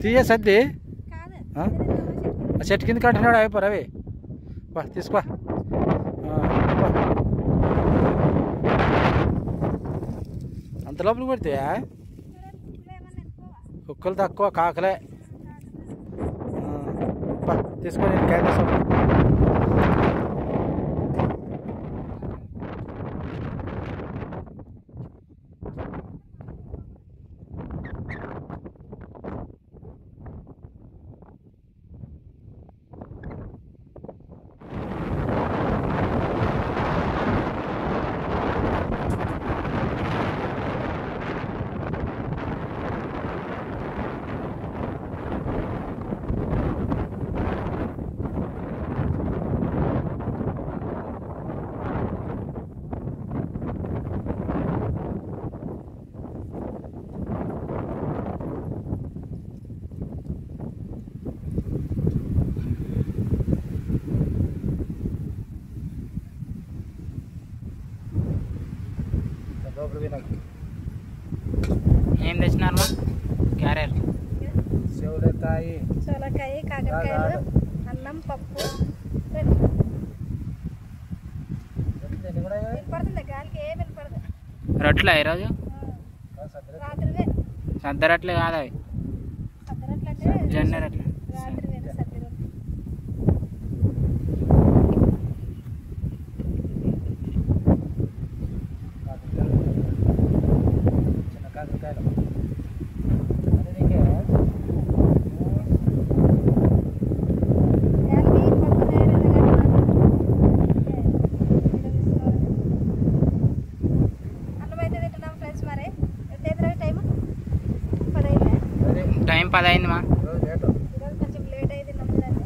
తీయ సర్ది చెట్టు కింద కట్టినాడు అయిపో రవి తీసుకో అంత లోపల పడితే కుక్కలు తక్కువ కాకలే తీసుకొని క్యారెస్ ఏం తెచ్చినారు క్యారెట్ సోలకాయ కాకరకాయలు అన్నం పప్పు వినపడుతుంది గాలికి ఏం వినపడదు రొట్టెలా ఈరోజు రాత్రివే సద్ద రొట్టెలు కాదు అవి సద్దరట్లు అంటే జొన్న రొట్టెలు రాత్రివేనా సద్దరట్లు చిన్న కాకరకాయలు టైం 10 అయింది మా కొంచెం లేట్ అయింది నమ్ముదండి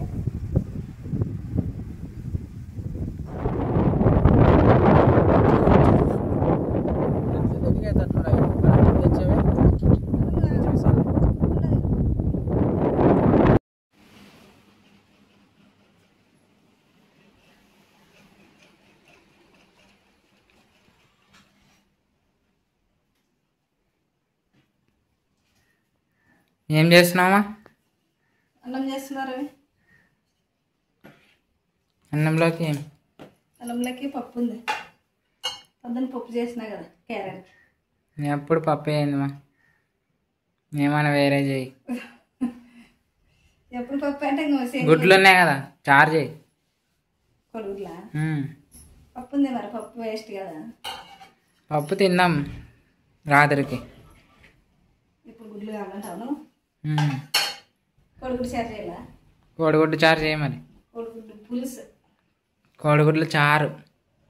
ఏం చేస్తున్నావా అన్నం చేస్తున్నారు అన్నంలోకి ఏం అన్నంలోకి పప్పు ఉంది పొద్దున్న పప్పు చేసినా కదా క్యారెట్ ఎప్పుడు పప్పు అయింది మా ఏమైనా వేరే చేయి ఎప్పుడు పప్పు అంటే గుడ్లు ఉన్నాయి కదా చారు చేయి కొడుగులా పప్పు ఉంది మరి పప్పు వేస్ట్ కదా పప్పు తిందాం రాత్రికి ఇప్పుడు గుడ్లు కావాలంటావు కోడిగుడ్డు చారు చేయాలా కోడిగుడ్డు చారు చేయి మరి కోడిగుడ్డు పులుసు కోడిగుడ్లు చారు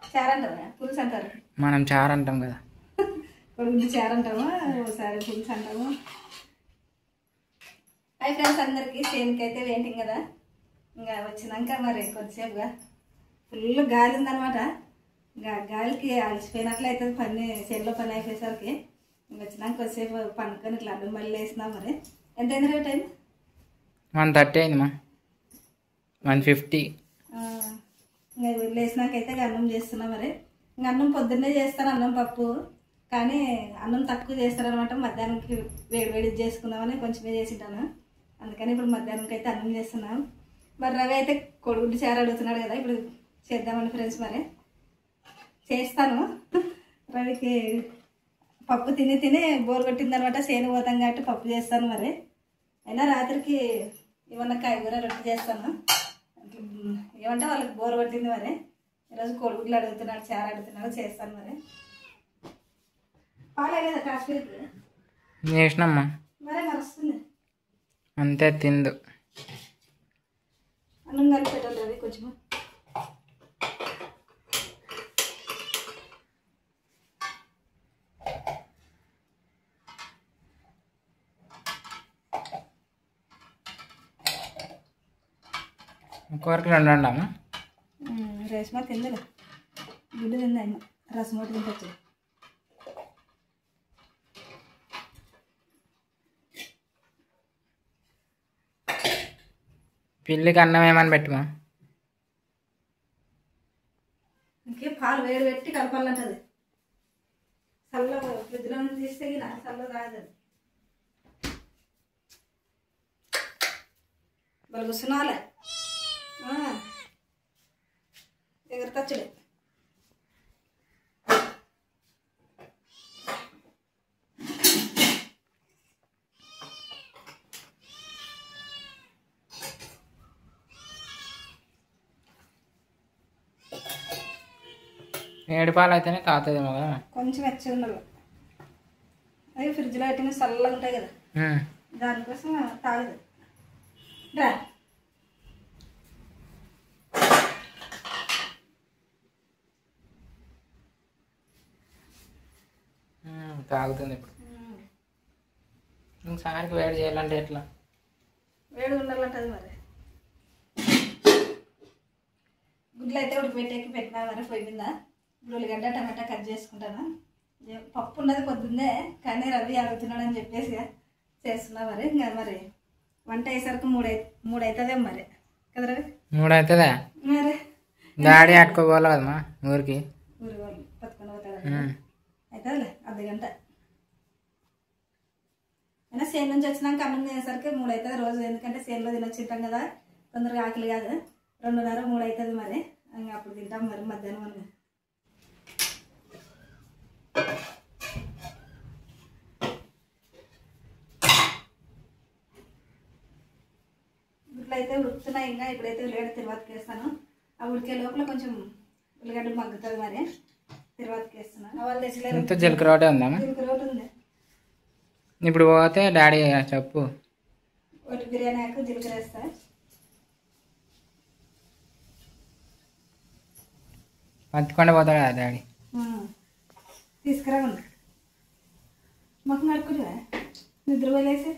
చారు అంటారా పులుసు అంటారు మనం చారు అంటాం కదా కోడిగుడ్డు చారు అంటాము ఒకసారి పులుసు అంటాము హాయ్ ఫ్రెండ్స్ అందరికీ చేనుకి అయితే వెయిటింగ్ కదా ఇంకా వచ్చినాక మరి కొద్దిసేపుగా ఫుల్ గాలి ఉందనమాట ఇంకా గాలికి అలసిపోయినట్లయితే పని చేనులో పని అయిపోయేసరికి ఇంకా వచ్చినాక కొద్దిసేపు పండుకొని ఇట్లా అడ్డం మళ్ళీ వేసినాం మరి ఎంత అయింది రేపు టైం 130 అయింది మా 150 ఇంకా లేచినాకైతే అన్నం చేస్తున్నాం మరి ఇంకా అన్నం పొద్దున్నే చేస్తాను అన్నం పప్పు కానీ అన్నం తక్కువ చేస్తారనమాట మధ్యాహ్నంకి వేడి చేసుకుందామని కొంచెమే చేసింటాను అందుకని ఇప్పుడు మధ్యాహ్నంకి అయితే అన్నం చేస్తున్నాం మరి రవి అయితే కొడుగుడ్డు చారు అడుగుతున్నాడు కదా ఇప్పుడు చేద్దామని ఫ్రెండ్స్ మరి చేస్తాను రవికి పప్పు తిని బోర్ కొట్టిందనమాట చేను పోతాం కాబట్టి పప్పు చేస్తాను మరి అయినా రాత్రికి ఏమన్నా కాయగూర రొట్టె చేస్తాను ఏమంటే వాళ్ళకి బోర్ కొట్టింది మరి ఈరోజు కొడుగుడ్లు అడుగుతున్నాడు చారు అడుగుతున్నాడు చేస్తాను మరి పాలే కదా కాశ్మీర్కి చేసినమ్మా మరే మరుస్తుంది అంతే తిందు అన్నం కలిపి పెట్టాలి రవి కొంచెం ఇంకొకరికి 2 వండామా రేష్మా తిందిలే గుడ్డు తింది ఆయన రసం ఒకటి తింటచ్చు పిల్లికి అన్నం ఏమని పెట్టుమా ఇంకే పాలు వేడి పెట్టి కలపాలంటది చల్ల ఫ్రిడ్జ్లో తీస్తే చల్ల రాదు బలుగుస్తున్నాలే ఎగురుతచ్చుడే. ఏడు పాలు అయితేనే తాగుతుందేమో కదా. కొంచెం వెచ్చ ఉండాలి. అవి ఫ్రిడ్జ్లో పెట్టిన చల్లగా ఉంటాయి కదా, దానికోసం తాగదు. రా తాగుతుంది ఇప్పుడు. ఇంకోసారికి వేడి చేయాలంటే ఎట్లా? వేడి ఉండాలంటది మరి. గుడ్లు అయితే ఉడకబెట్టేకి పెట్టినా మరి పొయ్యి మీద. ఇప్పుడు ఉల్లిగడ్డ టమాటా కట్ చేసుకుంటాను. పప్పు ఉన్నది పొద్దున్నే, కానీ రవి అడుగుతున్నాడు అని చెప్పేసి చేస్తున్నా మరి. ఇంకా మరి వంట అయ్యేసరికి మూడు అవుతుందేమో మరి కదా రవి? 3 అవుతుందా? మరి డాడీ అట్టుకోవాలి కదమ్మా ఊరికి. ఊరి వాళ్ళు పట్టుకొని పోతాడు. అవుతుందిలే అర్ధగంట. అయినా సేన్ నుంచి వచ్చినాక అన్నం తినేసరికి 3 అవుతుంది రోజు. ఎందుకంటే సేన్లో తినొచ్చింటాం కదా, తొందరగా ఆకలి కాదు. 2:30 3 అవుతుంది మరి. ఇంకా అప్పుడు తింటాం మరి మధ్యాహ్నం అని. గుడ్లు అయితే ఉడుకుతున్నాయి. ఇంకా ఇప్పుడైతే ఉల్లిగడ్డ తిరువాతకి వేస్తాను. ఆ ఉడికే లోపల కొంచెం ఉల్లిగడ్డ మగ్గుతుంది మరి. తిరువాతకి వేస్తున్నాను. వాళ్ళు తెచ్చలేదు. జీలకర్ర ఒకటే ఉందమ్మా? జీలకర్ర ఒకటి ఉంది. ఇప్పుడు పోతే డాడీ చెప్పు. ఒకటి బిర్యానీ ఆకు జీలకర్ర వేస్తా. పత్తికొండ పోతాడు కదా డాడీ. తీసుకురా ఉంది. మొక్క నడుకుంటువా? నిద్ర పోలేసి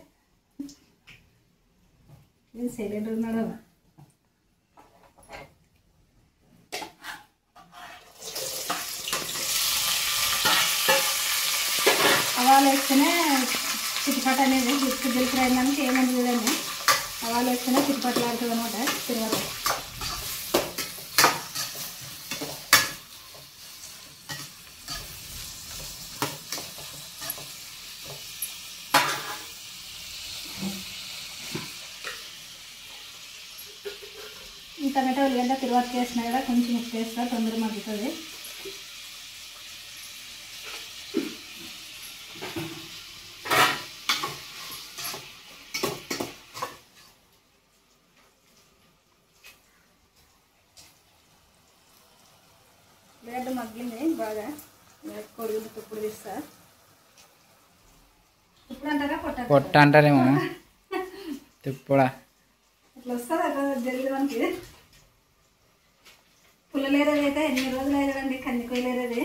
సైలెంట్ ఉన్నాడు. అవాలు వేస్తేనే చిట్టుపట్టు అనేది జీలకర్ర అయిందానికి ఏమని చూడండి. అవాలు వేస్తేనే చిట్టుపట్లు ఆడుతుంది అనమాట. తిరువాత టమాటా ఉల్లిగడ్డ తిరువాతకి వేసినా కదా, కొంచెం ఉప్పు వేస్తా, తొందరగా మగ్గుతుంది. ఉల్లిగడ్డ మగ్గింది బాగా. కొడుగులు తుప్పుడు తీస్తా. ఇప్పుడు అంటారా పొట్ట అంటారేమో. తిప్పుడా అట్లా వస్తుంది అట్లా జల్ది మనకి. పుల్లలేరేది అయితే 8 రోజులు అయ్యేదండి. కంది కొయ్యలేరేది.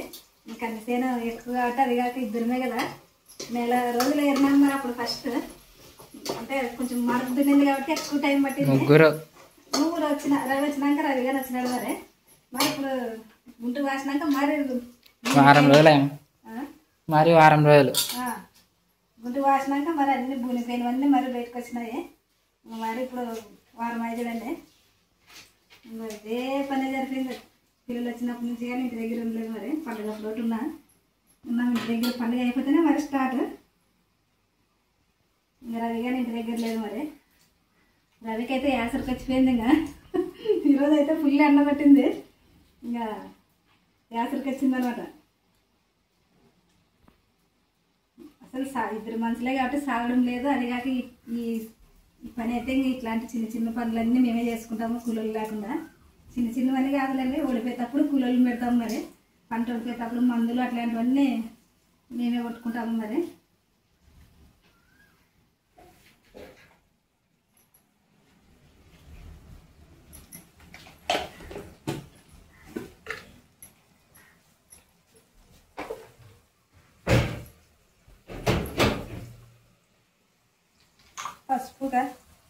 కంది సేన ఎక్కువ కాబట్టి అది కాక ఇద్దరమే కదా, 1 రోజులు ఏరినాం మరి. అప్పుడు ఫస్ట్ అంటే కొంచెం మరపు దున్నింది కాబట్టి ఎక్కువ టైం పట్టింది. నువ్వు రవి వచ్చినాక రవి గారు వచ్చినాడు మరి. మరి ఇప్పుడు గుంటు వాసినాక మరి వారం రోజులు మరి వారం రోజులు గుంటు వాసినాక మరి అన్ని బూనిపోయినవన్నీ మరి బయటకు వచ్చినాయి. మరి ఇప్పుడు వారం అయ్యేదండి. ఇదే పని జరిపింది. పిల్లలు వచ్చినప్పటి నుంచి కానీ ఇంటి దగ్గర ఉండలేదు మరి. పండుగ ఫ్లోట్ ఉన్నాం ఇంటి దగ్గర. పండుగ అయిపోతేనే మరి స్టార్ట్. ఇంకా రవి కానీ ఇంటి దగ్గర లేదు మరి. రవికి అయితే యాసరికి వచ్చిపోయింది. ఇంకా ఈరోజు అయితే ఫుల్ ఎండ పట్టింది. ఇంకా యాసరికి వచ్చిందనమాట. అసలు ఇద్దరు మనుషులే కాబట్టి సాగడం లేదు. అది కాక ఈ పని అయితే ఇట్లాంటి చిన్న చిన్న పనులన్నీ మేమే చేసుకుంటాము, కూలీలు లేకుండా. చిన్న చిన్నవన్నీ కాదులండి. ఓడిపోయేటప్పుడు కూలీలు పెడతాము మరి. పంట ఓడిపోయేటప్పుడు మందులు అట్లాంటివన్నీ మేమే కొట్టుకుంటాము మరి.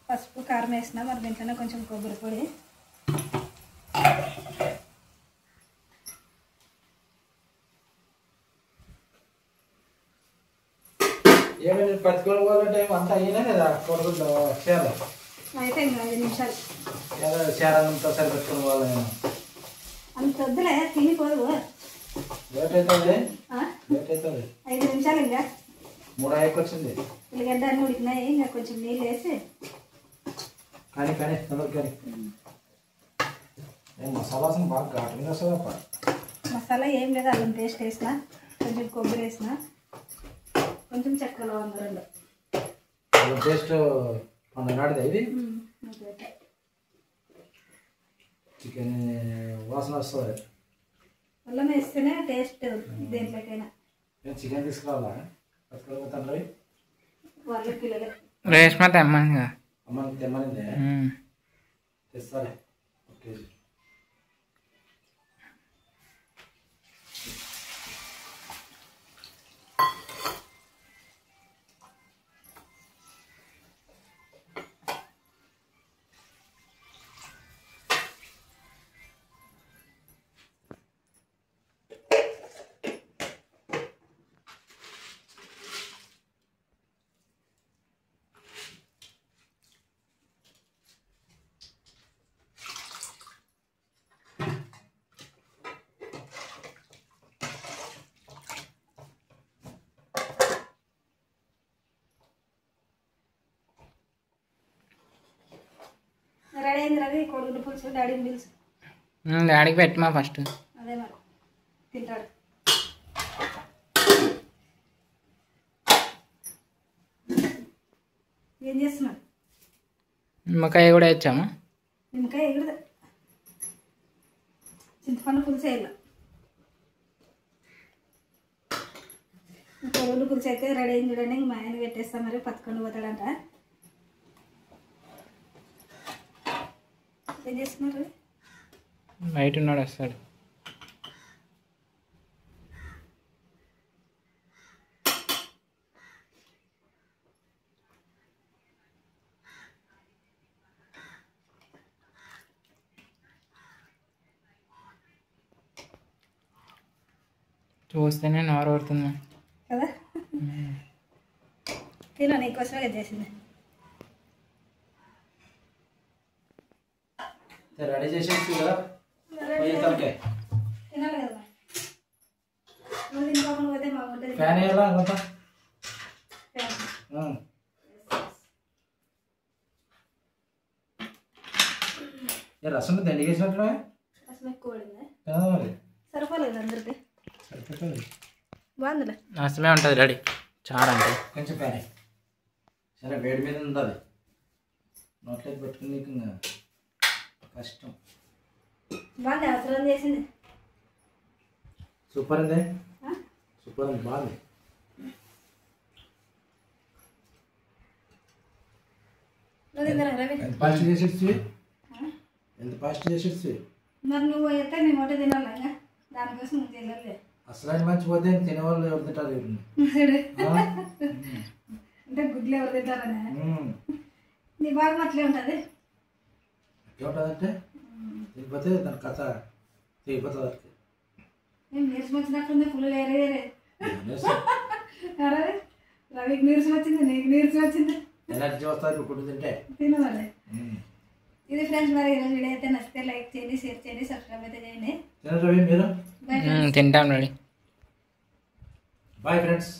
పసుపు కారం వేసిన మరి. దీంట్లోనే కొంచెం కొబ్బరి పొడి. ఏమైనా పట్టుకోవాలి పోవాలంటే అంతా అయినా కదా కొడుకుల్లో చీర అయితే ఇంకా 5 నిమిషాలు చీరంతా సరి పెట్టుకుని పోవాలి. అంత వద్దులే, తినిపోదు. లేట్ అవుతుంది. 5 నిమిషాలు. ఇంకా 3 వచ్చింది. ఉల్లిగడ్డ అన్నీ ఉడికినాయి. ఇంకా కొంచెం నీళ్ళు వేసి కానీ తొందరగా కానీ మసాలా అసలు బాగా ఘాటుగా వస్తుంది అప్ప. మసాలా ఏం లేదు, అల్లం పేస్ట్ వేసిన, కొంచెం కొబ్బరి వేసిన, కొంచెం చెక్క లవంగాలు. అల్లం పేస్ట్ పండుగ ఇది చికెన్ వాసన వస్తుంది. అల్లం వేస్తేనే టేస్ట్ దేంట్లోకైనా. చికెన్ తీసుకురావాలా తండ్రి? వాళ్ళ పిల్లలు రేష్మ తెమ్మని అమ్మకి తెమ్మనిందే తెస్తాలే. ఓకే రెడీ అయింది రవి. కోడిగుడ్డు పులుసు డాడీని పిలుసు. డాడీకి పెట్టమా ఫస్ట్. అదే మరి తింటాడు. ఏం చేస్తున్నాడు? నిమ్మకాయ కూడా వేచ్చామా? నిమ్మకాయ ఎగురుదా? చింతపండు పులుసు వేయాల. కోడిగుడ్డు పులుసు అయితే రెడీ అయింది చూడండి. ఇంక మా ఆయన పెట్టేస్తాం, మరి పట్టుకొని పోతాడంట. ఏం చేస్తున్నారు? బయట ఉన్నాడు, వస్తాడు. చూస్తేనే నోరు ఊరుతుంది కదా. తిన నీకోసమే కదా చేసింది. రెడీ చేసేసి కదా తినాలి కదా. నువ్వు తినుకోకుండా పోతే మా ఉంటుంది. ఫ్యాన్ వేయాలా అంతా? రసం దండి వేసినట్టు రసం ఎక్కువ పడిందా? మరి సరిపోలేదు అందరికి. సరిపోతుంది. బాగుందిలే. రసమే ఉంటుంది డాడీ చారు అంటే. కొంచెం ఫ్యాన్ సరే, వేడి మీద ఉంటుంది. నోట్లోకి పెట్టుకుని నీకు ఇంకా కష్టం. బాగుంది, అవసరం చేసింది. సూపర్ ఉంది, సూపర్ ఉంది, బాగుంది. నువ్వు తిందరా రవి? ఎంత ఫాస్ట్ చేసేసి, ఎంత ఫాస్ట్ చేసేసి. మరి నువ్వు అయితే నీ మొట్ట తినాలి, దానికోసం నువ్వు తినలే. అసలు అని మంచిపోతే తినేవాళ్ళు ఎవరు తింటారు? అంటే గుడ్లు ఎవరు తింటారనే. నీ బాగా అట్లే ఉంటుంది. ఎట్లా ఉంటుందంటే తినిపోతే దాని కథ తిరిగిపోతుంది. అట్లా నేను నీరసం వచ్చినట్టుంది, ఫుల్ వేరే వేరే. రవికి నీరసం వచ్చింది, నీకు నీరసం వచ్చింది. ఎనర్జీ వస్తుంది ఫుడ్ తింటే. తినవాలి. ఇది ఫ్రెండ్స్, మరి ఈరోజు వీడియో అయితే నచ్చితే లైక్ చేయండి, షేర్ చేయండి, సబ్స్క్రైబ్ అయితే చేయండి. తినరు రవి మీరు? తింటాం డాడీ. Bye friends.